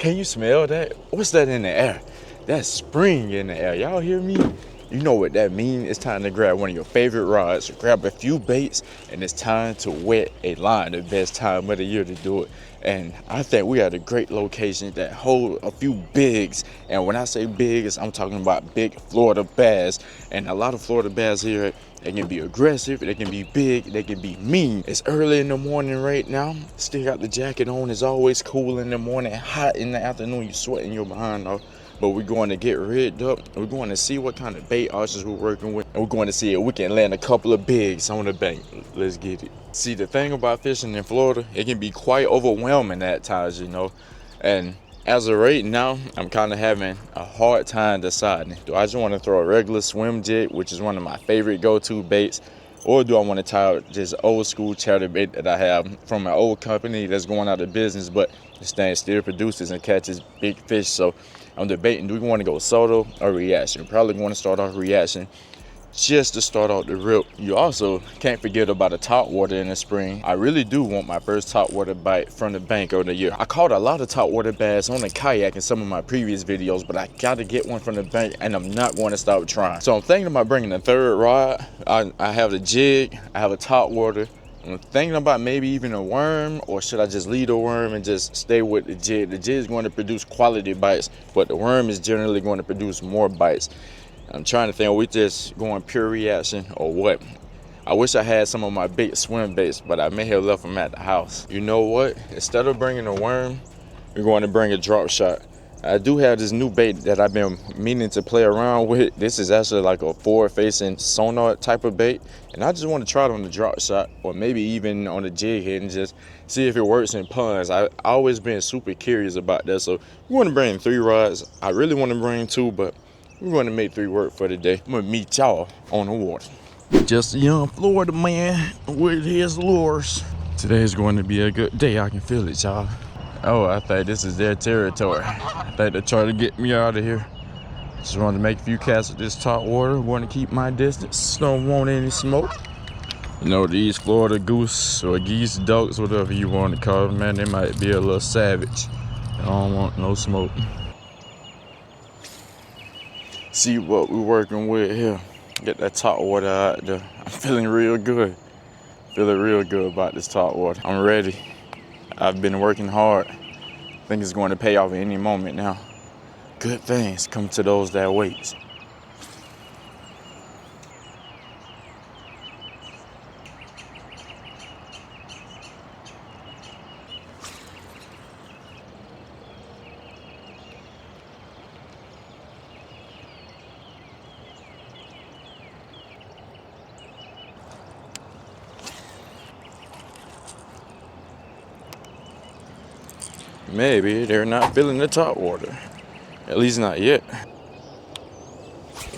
Can you smell that? What's that in the air? That's spring in the air. Y'all hear me? You know what that means. It's time to grab one of your favorite rods, grab a few baits, and it's time to wet a line. The best time of the year to do it. And I think we had a great location that hold a few bigs. And when I say bigs, I'm talking about big Florida bass. And a lot of Florida bass here, they can be aggressive, they can be big, they can be mean. It's early in the morning right now. Still got the jacket on. It's always cool in the morning, hot in the afternoon. You're sweating your behind off. But we're going to get rigged up. We're going to see what kind of bait archers we're working with. And we're going to see if we can land a couple of bigs on the bank. Let's get it. See, the thing about fishing in Florida, it can be quite overwhelming at times, you know. And as of right now, I'm kind of having a hard time deciding. Do I just want to throw a regular swim jig, which is one of my favorite go-to baits, or do I want to tie out this old school chatterbait that I have from an old company that's going out of business, but this thing still produces and catches big fish? So I'm debating, do we want to go solo or reaction? Probably going to start off reaction just to start out the rip. You also can't forget about the top water in the spring. I really do want my first top water bite from the bank of the year. I caught a lot of top water bass on the kayak in some of my previous videos, but I got to get one from the bank and I'm not going to stop trying. So I'm thinking about bringing a third rod. I have a jig, I have a top water. I'm thinking about maybe even a worm, or should I just leave the worm and just stay with the jig? The jig is going to produce quality bites, but the worm is generally going to produce more bites. I'm trying to think, are we just going pure reaction or what? I wish I had some of my big swim baits, but I may have left them at the house. You know what? Instead of bringing a worm, we're going to bring a drop shot. I do have this new bait that I've been meaning to play around with. This is actually like a forward-facing sonar type of bait, and I just want to try it on the drop shot, or maybe even on the jig head, and just see if it works in ponds. I've always been super curious about that, so we want to bring 3 rods. I really want to bring 2, but we're going to make 3 work for today. I'm going to meet y'all on the water. Just a young Florida man with his lures. Today is going to be a good day. I can feel it, y'all. Oh, I think this is their territory. I think they're trying to get me out of here. Just wanted to make a few casts at this top water. Want to keep my distance. Don't want any smoke. You know, these Florida goose or geese, ducks, whatever you want to call them, man, they might be a little savage. I don't want no smoke. See what we're working with here. Get that top water out there. I'm feeling real good. Feeling real good about this top water. I'm ready. I've been working hard. I think it's going to pay off at any moment now. Good things come to those that wait. Maybe they're not feeling the top water. At least not yet.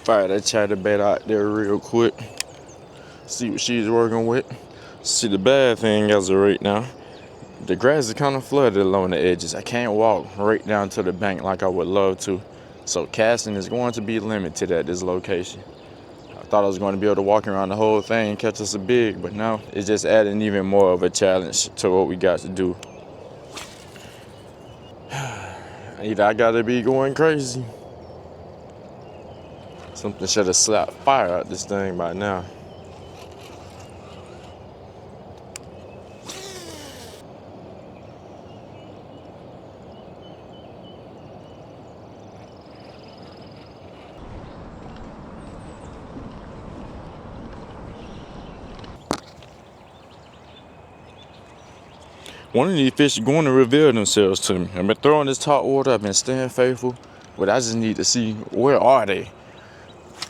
Fire that chatterbait out there real quick. See what she's working with. See, the bad thing as of right now, the grass is kind of flooded along the edges. I can't walk right down to the bank like I would love to. So casting is going to be limited at this location. I thought I was going to be able to walk around the whole thing and catch us a big, but now it's just adding even more of a challenge to what we got to do. Either I gotta be going crazy. Something should have slapped fire out this thing by now. One of these fish are going to reveal themselves to me. I've been throwing this top water, I've been staying faithful, but I just need to see, where are they?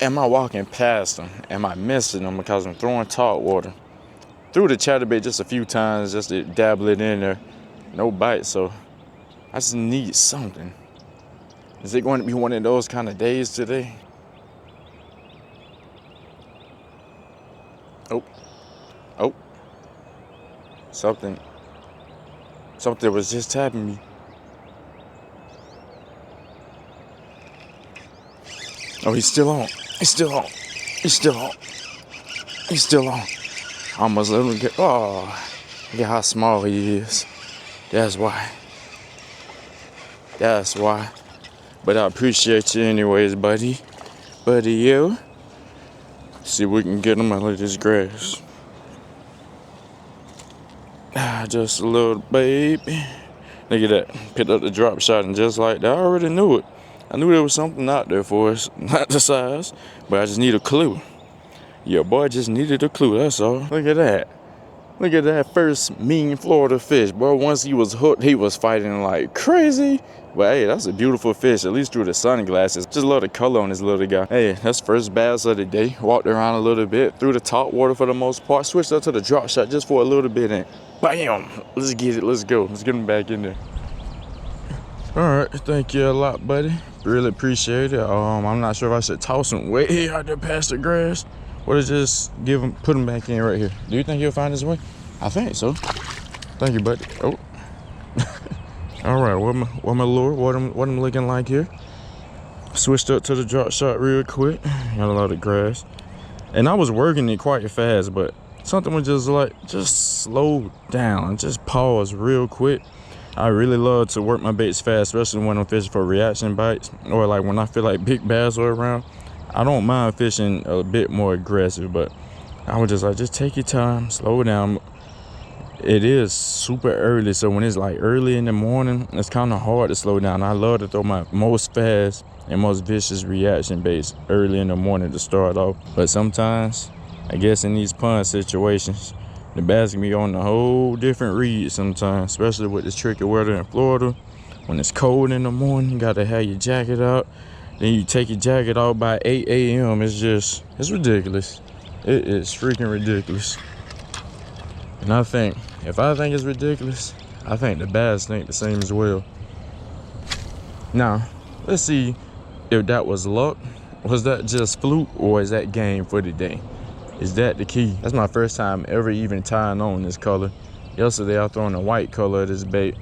Am I walking past them? Am I missing them because I'm throwing top water? Threw the chatterbait just a few times just to dabble it in there. No bite, so I just need something. Is it going to be one of those kind of days today? Oh. Something was just tapping me. Oh, he's still on. He's still on. He's still on. He's still on. I almost let him get. Oh, look at how small he is. That's why. That's why. But I appreciate you anyways, buddy. Buddy, you. See if we can get them out of this grass. Just a little baby. Look at that. Picked up the drop shot and just like that, I already knew it. I knew there was something out there for us. Not the size, but I just need a clue. Yeah, boy, just needed a clue, that's all. Look at that. Look at that first mean Florida fish, bro. Once he was hooked, he was fighting like crazy. But hey, that's a beautiful fish, at least through the sunglasses. Just love the color on this little guy. Hey, that's first bass of the day. Walked around a little bit, through the top water for the most part. Switched up to the drop shot just for a little bit and bam! Let's get it, let's go. Let's get him back in there. All right, thank you a lot, buddy. Really appreciate it. I'm not sure if I should toss him way out there past the grass. Or just put him back in right here. Do you think he'll find his way? I think so. Thank you, buddy. Oh. All right, what my lure? What I'm looking like here? Switched up to the drop shot real quick. Got a lot of grass, and I was working it quite fast, but something was just slow down, just pause real quick. I really love to work my baits fast, especially when I'm fishing for reaction bites or like when I feel like big bass are around. I don't mind fishing a bit more aggressive, but I was just like, just take your time, slow down. It is super early, so when it's like early in the morning, it's kind of hard to slow down. I love to throw my most fast and most vicious reaction baits early in the morning to start off. But sometimes, I guess in these pond situations, the bass can be on a whole different read sometimes, especially with this tricky weather in Florida. When it's cold in the morning, you gotta have your jacket out. Then you take your jacket off by 8 a.m. It's ridiculous. It is freaking ridiculous. And if I think it's ridiculous, I think the bass think the same as well. Now, let's see if that was luck. Was that just fluke, or is that game for the day? Is that the key? That's my first time ever even tying on this color. Yesterday, I was throwing a white color of this bait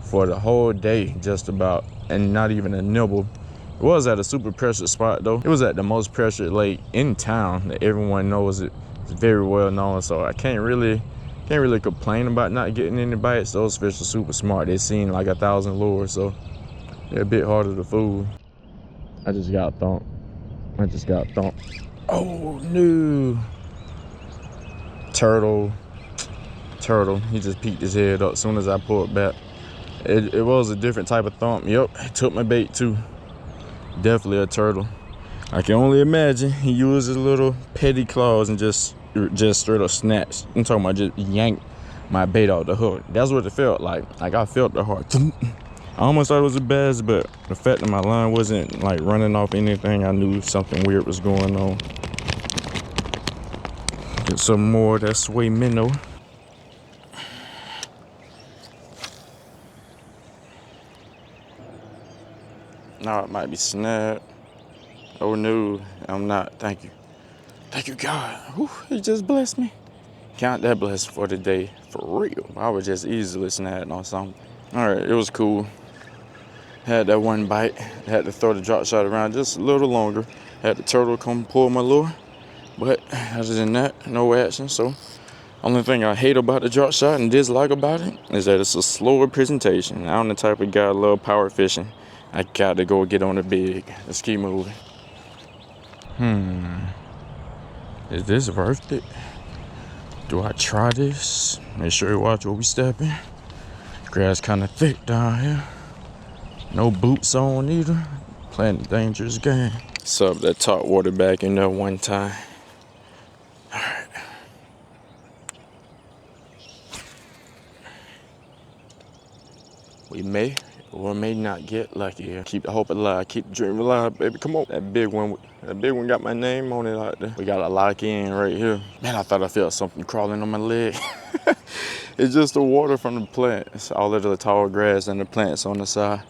for the whole day, just about, and not even a nibble. It was at a super pressured spot though. It was at the most pressured lake in town that everyone knows it. It's very well known, so I can't really complain about not getting any bites. Those fish are super smart. They've seen like 1,000 lures, so they're a bit harder to fool. I just got thumped. Oh no! Turtle. He just peeked his head up as soon as I pulled back. It was a different type of thump. Yep, it took my bait too. Definitely a turtle. I can only imagine he used his little petty claws and just straight up snatched. I'm talking about just yanked my bait off the hook. That's what it felt like. Like I felt the heart. I almost thought it was a bass, but the fact that my line wasn't like running off anything, I knew something weird was going on. Get some more of that sway minnow. Now it might be snapped. Oh no, I'm not. Thank you. Thank you, God. Whew, he just blessed me. Count that blessing for the day, for real. I was just easily snapped on something. All right, it was cool. Had that one bite. Had to throw the drop shot around just a little longer. Had the turtle come pull my lure. But other than that, no action. So only thing I hate about the drop shot and dislike about it is that it's a slower presentation. I'm the type of guy that love power fishing. I got to go get on the big. Let's keep moving. Is this worth it? Do I try this? Make sure you watch where we stepping. Grass kind of thick down here. No boots on either. Playing a dangerous game. Sub that top water back in there one time. All right. We may or may not get lucky here. Keep the hope alive, keep the dream alive, baby. Come on. That big one got my name on it out there. We gotta lock in right here. Man, I thought I felt something crawling on my leg. It's just the water from the plants. All of the tall grass and the plants on the side.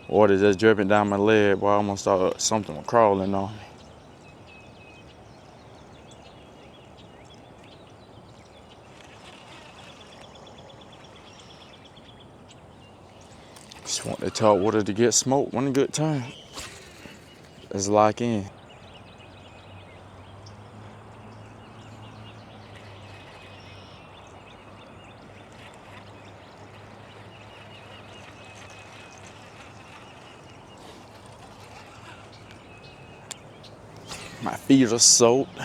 Water just dripping down my leg. Boy, I almost thought something was crawling on me. Just want the tall water to get smoked one good time. Let's lock in. My feet are soaked.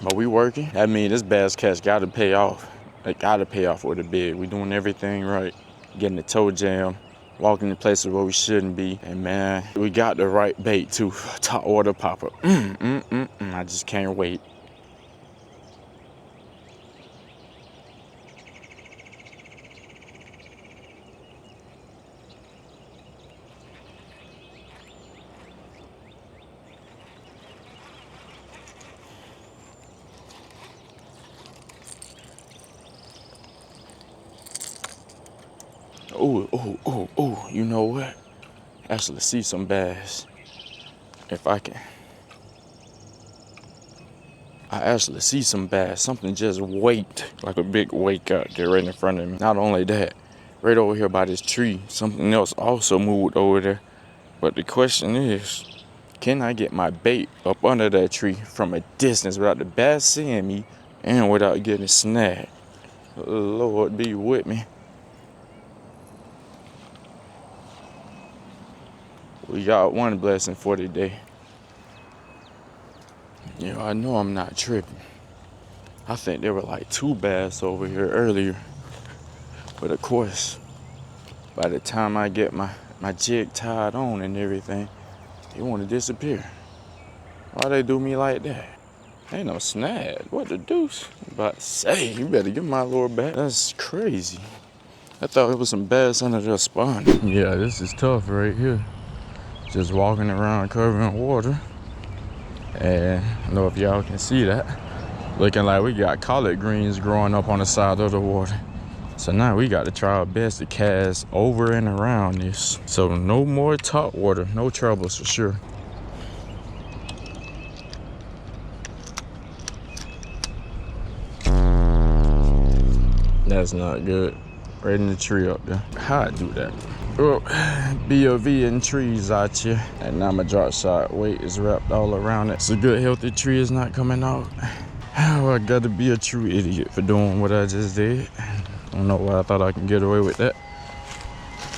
But we working. That means this bass catch gotta pay off. It gotta pay off with a bid. We doing everything right. Getting the toe jam. Walking in places where we shouldn't be. And man, we got the right bait too. Top water popper. I just can't wait. Oh, you know what? Actually see some bass. If I can. I actually see some bass. Something just waked, like a big wake out there right in front of me. Not only that, right over here by this tree, something else also moved over there. But the question is, can I get my bait up under that tree from a distance without the bass seeing me and without getting snagged? Lord be with me. We got one blessing for today. Yeah, I know I'm not tripping. I think there were like 2 bass over here earlier. But of course, by the time I get my jig tied on and everything, they want to disappear. Why they do me like that? Ain't no snag. What the deuce? I'm about to say, you better get my lure back. That's crazy. I thought it was some bass under there spawning. Yeah, this is tough right here. Just walking around covering water. And I don't know if y'all can see that. Looking like we got collard greens growing up on the side of the water. So now we got to try our best to cast over and around this. So no more top water, no troubles for sure. That's not good. Right in the tree up there. How I do that? Oh, BOV in trees out here. And now my drop shot weight is wrapped all around it. It's a good healthy tree is not coming out. Oh, I gotta be a true idiot for doing what I just did. I don't know why I thought I can get away with that.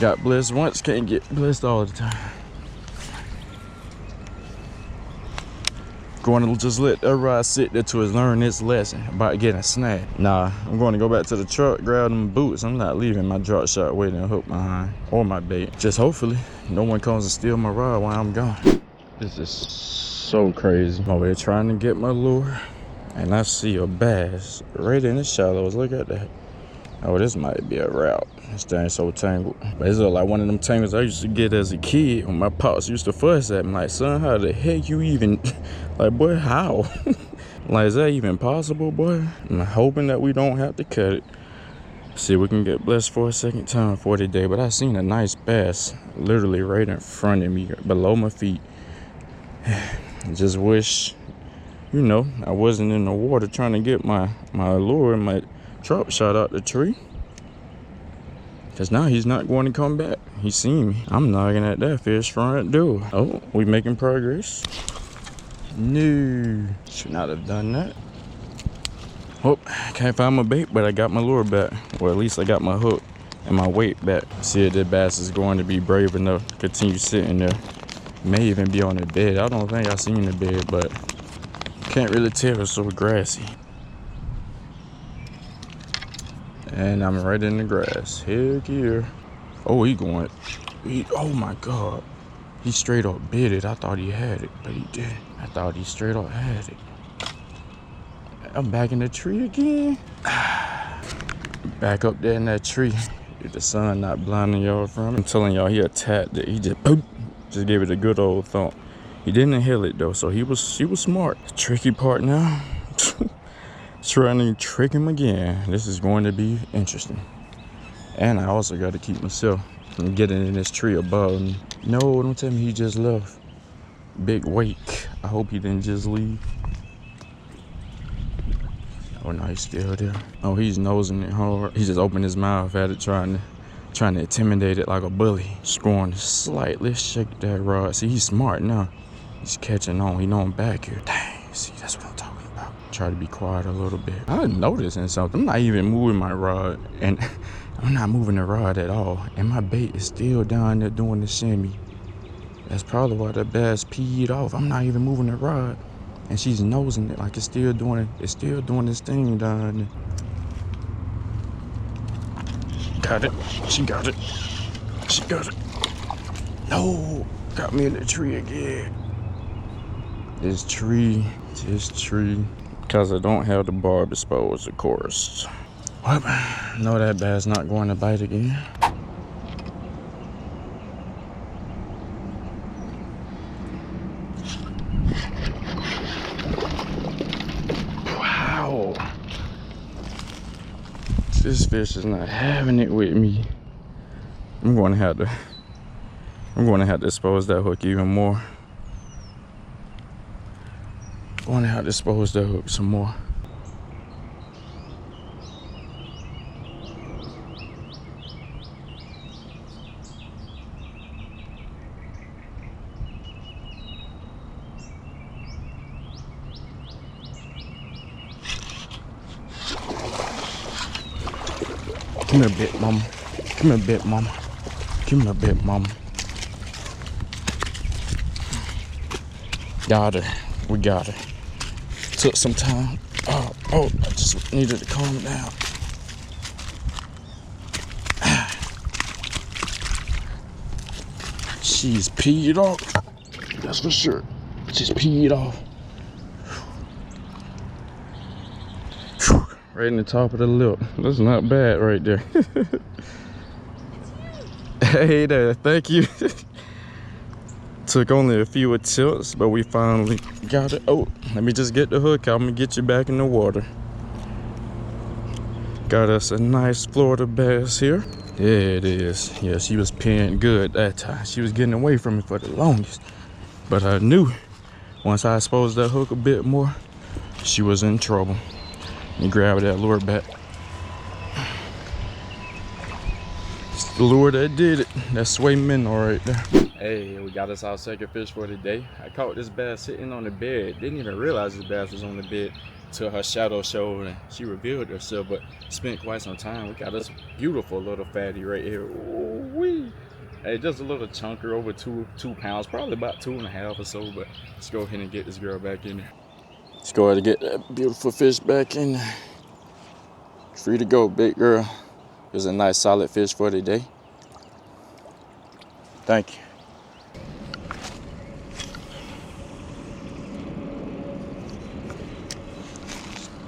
Got blessed once, can't get blessed all the time. Going to just let that rod sit there to learn its lesson about getting snagged. Nah, I'm going to go back to the truck, grab them boots. I'm not leaving my drop shot waiting and hook behind or my bait. Just hopefully no one comes to steal my rod while I'm gone. This is so crazy. I'm over here trying to get my lure and I see a bass right in the shallows. Look at that. Oh, this might be a route. This thing's so tangled. But it's like one of them tangles I used to get as a kid when my pops used to fuss at me. Like, son, how the heck you even... Like, boy, how? Like, is that even possible, boy? I'm hoping that we don't have to cut it. See if we can get blessed for a second time for today. But I seen a nice bass literally right in front of me, below my feet. Just wish, you know, I wasn't in the water trying to get my lure and my drop shot out the tree. Because now he's not going to come back. He's seen me. I'm knocking at that fish front door. Oh, we making progress. No, should not have done that. Oh, can't find my bait, but I got my lure back. Or at least I got my hook and my weight back. See if that bass is going to be brave enough to continue sitting there. May even be on the bed. I don't think I seen the bed, but can't really tell. It's so grassy. And I'm right in the grass. Heck yeah. Oh, he going. Oh my God. He straight up bit it. I thought he had it, but he didn't. I thought he straight up had it. I'm back in the tree again. Back up there in that tree. If the sun not blinding y'all from it. I'm telling y'all, he attacked it. He just boop, just gave it a good old thump. He didn't inhale it though, so he was smart. The tricky part now. Trying to trick him again. This is going to be interesting. And I also got to keep myself from getting in this tree above me. No, don't tell me he just left. Big wake. I hope he didn't just leave. Oh no, he's still there. Oh, he's nosing it hard. He just opened his mouth at it, trying to intimidate it like a bully. Just going to slightly shake that rod. See, he's smart now. He's catching on. He know I'm back here. Dang, see, that's what I'm talking about. Try to be quiet a little bit. I'm noticing something. I'm not even moving my rod, and I'm not moving the rod at all. And my bait is still down there doing the shimmy. That's probably why that bass peed off. I'm not even moving the rod. And she's nosing it like it's still doing this thing down there. Got it. She got it. She got it. No. Got me in the tree again. This tree. Because I don't have the barb exposed, of course. Well, no, that bass not going to bite again. Wow. This fish is not having it with me. I'm going to have to expose that hook even more. Going to have to expose that hook some more. Come here, bit mama. Come here, bit mama. Come here, bit mama. Got her. We got her. Took some time. Oh, I just needed to calm down. She's peed off. That's for sure. She's peed off. Right in the top of the lip. That's not bad right there. Hey there, thank you. Took only a few attempts, but we finally got it. Oh, let me just get the hook out. I'm gonna get you back in the water. Got us a nice Florida bass here. There it is. Yeah, she was peeing good that time. She was getting away from me for the longest. But I knew once I exposed that hook a bit more, she was in trouble. Let me grab that lure back. It's the lure that did it. That sway minnow right there. Hey, we got us our second fish for the day. I caught this bass sitting on the bed. Didn't even realize this bass was on the bed till her shadow showed and she revealed herself, but spent quite some time. We got this beautiful little fatty right here. Ooh-wee. Hey, just a little chunker, over two pounds, probably about 2.5 or so, but let's go ahead and get this girl back in there. Let's go ahead and get that beautiful fish back in there. Free to go, big girl. It was a nice solid fish for the day. Thank you.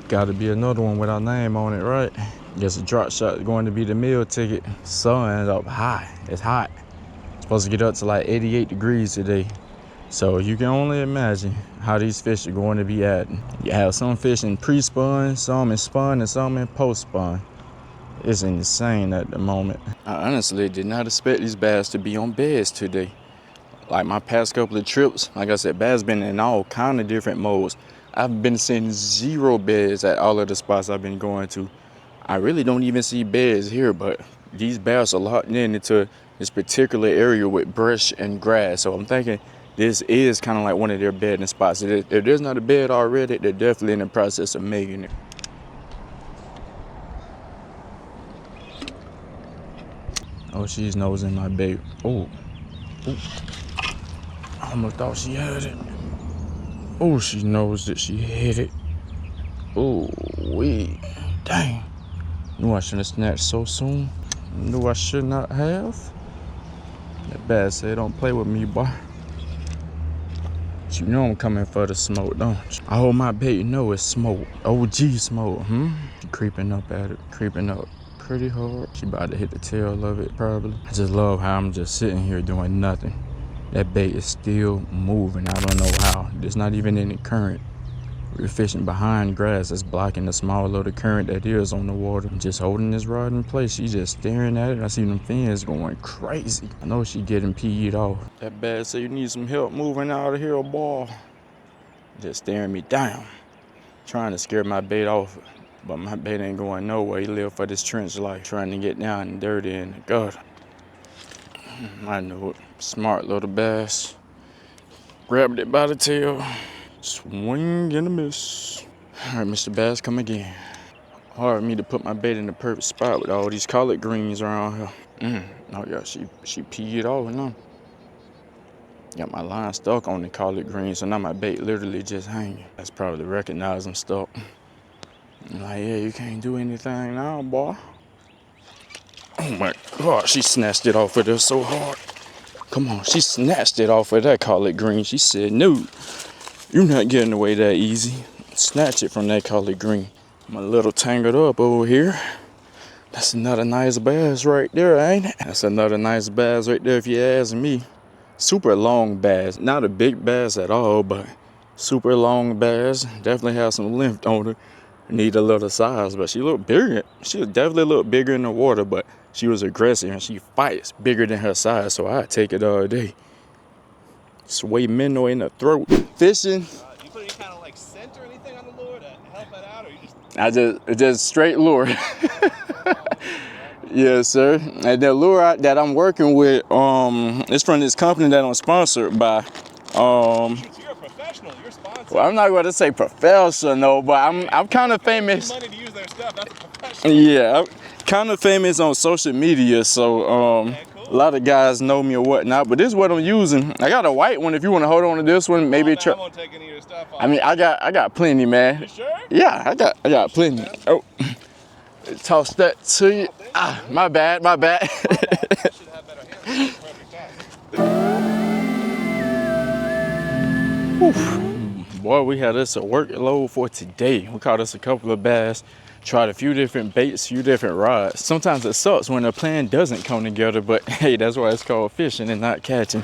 Gotta be another one with our name on it, right? Guess a drop shot is going to be the meal ticket. Sun up high. It's hot. It's supposed to get up to like 88 degrees today. So you can only imagine how these fish are going to be acting. You have some fish in pre-spawn, some in spawn, and some in post-spawn. It's insane at the moment. I honestly did not expect these bass to be on beds today. Like my past couple of trips, like I said, bass been in all kind of different modes. I've been seeing 0 beds at all of the spots I've been going to. I really don't even see beds here, but these bass are locked into this particular area with brush and grass. So I'm thinking this is kind of like one of their bedding spots. If there's not a bed already, they're definitely in the process of making it. Oh, she's nosing my bait. Oh, I almost thought she had it. Oh, she knows that she hit it. Oh, dang. Knew I shouldn't have snatched so soon. Knew I should not have. That bass said, don't play with me, boy. But you know I'm coming for the smoke, don't you? I hold my bait, you know it's smoke. OG smoke, Creeping up at it, creeping up pretty hard. She about to hit the tail of it, probably. I just love how I'm just sitting here doing nothing. That bait is still moving. I don't know how. There's not even any current. We're fishing behind grass that's blocking the small little current that is on the water. I'm just holding this rod in place. She's just staring at it. I see them fins going crazy. I know she getting peed off. That bass said, you need some help moving out of here, boy. Just staring me down. Trying to scare my bait off. But my bait ain't going nowhere. He live for this trench life. Trying to get down and dirty in the gutter. I knew it. Smart little bass. Grabbed it by the tail. Swing and a miss. All right, Mr. Bass, come again. Hard for me to put my bait in the perfect spot with all these collard greens around here. Oh yeah, she peed off now. Got my line stuck on the collard green, so now my bait literally just hanging. That's probably recognize I'm stuck. I'm like, yeah, you can't do anything now, boy. Oh my God, she snatched it off of there so hard. Come on, she snatched it off of that collard green. She said, no, you're not getting away that easy. Snatch it from that collard green. I'm a little tangled up over here. That's another nice bass right there, ain't it? That's another nice bass right there if you ask me. Super long bass. Not a big bass at all, but super long bass. Definitely has some length on her. Need a little size, but she looked bigger. She was definitely a little bigger in the water, but she was aggressive and she fights bigger than her size, so I'd take it all day. Sway minnow in the throat. Fishing. Do you put any kind of like scent or anything on the lure to help it out, or you just? I just straight lure. Yes, sir. And the lure that I'm working with, is from this company that I'm sponsored by. You're a professional. You're sponsored. Well, I'm not going to say professional, but I'm kind of famous. Money to use their stuff. That's a professional. Yeah, I'm kind of famous on social media, so Okay, cool. a lot of guys know me or whatnot. But this is what I'm using. I got a white one. If you want to hold on to this one, maybe I won't take any of your stuff off. I mean, I got plenty, man. You sure? Yeah, I got plenty. Oh, toss that to you. Ah, my bad. I should have better hands. Perfect time. Boy, we had us a workload for today. We caught us a couple of bass, tried a few different baits, few different rods. Sometimes it sucks when the plan doesn't come together, but hey, that's why it's called fishing and not catching.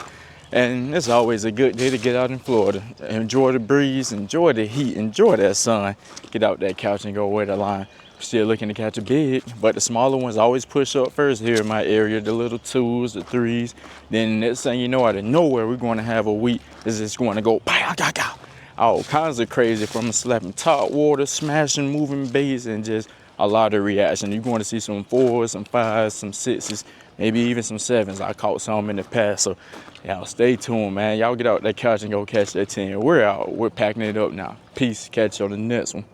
And it's always a good day to get out in Florida. Enjoy the breeze, enjoy the heat, enjoy that sun. Get out that couch and go wear the line. Still looking to catch a big, but the smaller ones always push up first here in my area. The little 2s, the 3s. Then next thing you know, out of nowhere, we're going to have a week. It's just going to go, all kinds of crazy, from slapping top water, smashing, moving baits, and just a lot of reaction. You're going to see some 4s, some 5s, some 6s, maybe even some 7s. I caught some in the past, so y'all stay tuned, man. Y'all get out that couch and go catch that 10. We're out. We're packing it up now. Peace. Catch you on the next one.